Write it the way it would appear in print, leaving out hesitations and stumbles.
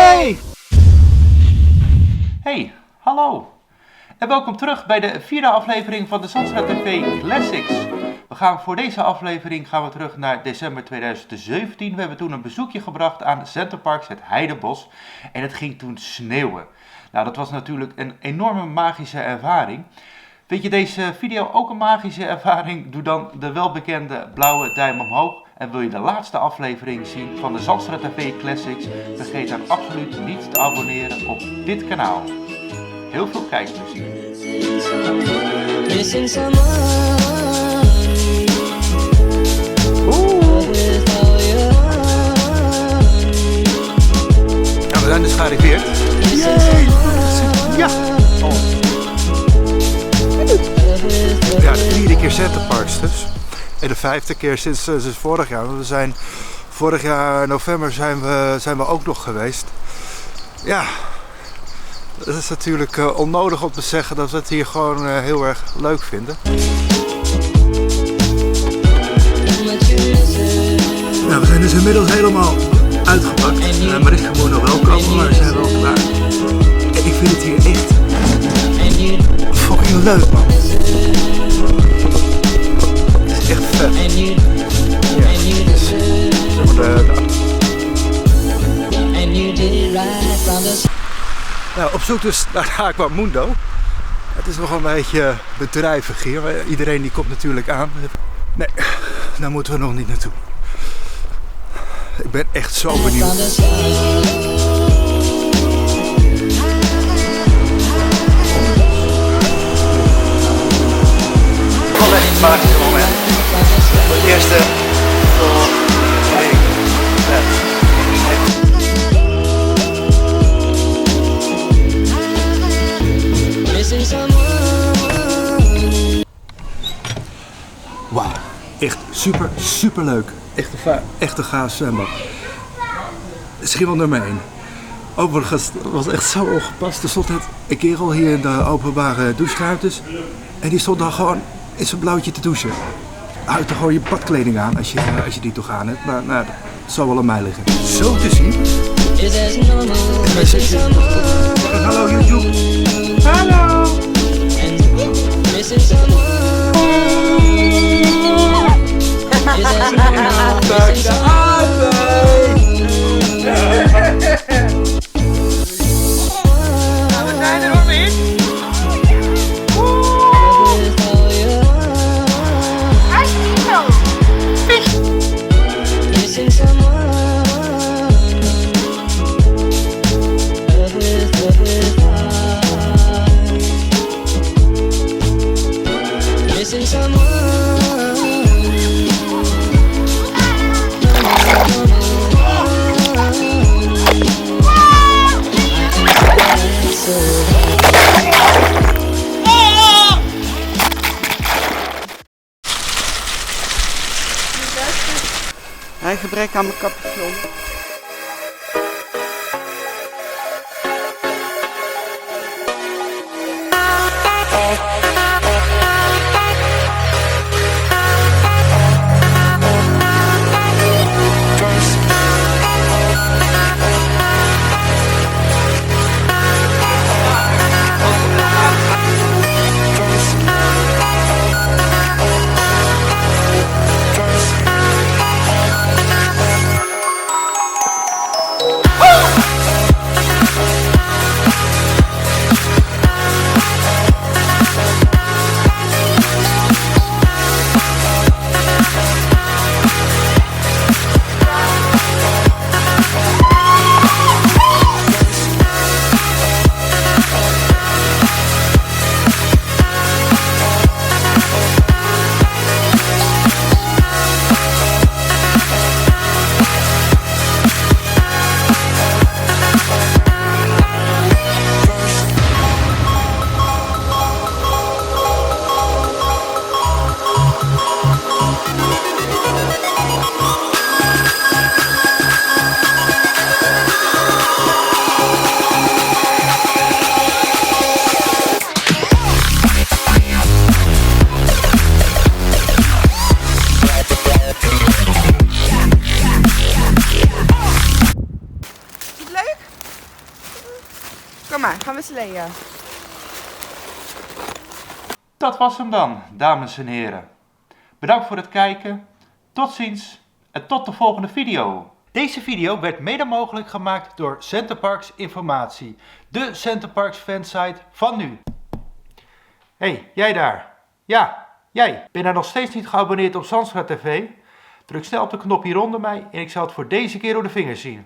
Hey! Hey, hallo. En welkom terug bij de 4e aflevering van de Zandstra TV Classics. Voor deze aflevering gaan we terug naar december 2017. We hebben toen een bezoekje gebracht aan Centerparks, het Heidebos. En het ging toen sneeuwen. Nou, dat was natuurlijk een enorme magische ervaring. Vind je deze video ook een magische ervaring? Doe dan de welbekende blauwe duim omhoog. En wil je de laatste aflevering zien van de Zandstra TV Classics? Vergeet dan absoluut niet te abonneren op dit kanaal. Heel veel kijkplezier. Ja, we zijn dus gearriveerd. Ja! Oh. Ja, de 4e keer Centerparks dus. En de 5e keer sinds vorig jaar. Want we zijn vorig jaar november zijn we ook nog geweest. Ja, het is natuurlijk onnodig om te zeggen dat we het hier gewoon heel erg leuk vinden. Nou, we zijn dus inmiddels helemaal uitgepakt. Mariska moet nog wel komen, maar we zijn wel klaar. En ik vind het hier echt fucking leuk, man. Het is echt vet. Nou, op zoek dus naar Aquamundo. Het is nog een beetje bedrijvig hier. Iedereen die komt natuurlijk aan. Nee, daar moeten we nog niet naartoe. Ik ben echt zo benieuwd. Wel echt het magische moment. Voor het eerste. Wauw, echt super leuk. Echt een gaaf zwembad. Misschien wel nummer 1. Overigens, het was echt zo ongepast. Er stond net een kerel hier in de openbare doucheruimtes. En die stond dan gewoon in zijn blauwtje te douchen. Houd er gewoon je badkleding aan als je die toch aan hebt. Maar nou, dat zal wel aan mij liggen. Zo te zien. Hallo YouTube. Hallo. We zijn er nog niet. Hij is niet zo. Hij gebrek aan mijn capuchon. maar, gaan we sleeën. Dat was hem dan, dames en heren. Bedankt voor het kijken, tot ziens en tot de volgende video. Deze video werd mede mogelijk gemaakt door Centerparks Informatie, de Centerparks fansite van nu. Hey, jij daar. Ja, jij. Ben je nou nog steeds niet geabonneerd op Zandstra TV? Druk snel op de knop hieronder mij en ik zal het voor deze keer door de vingers zien.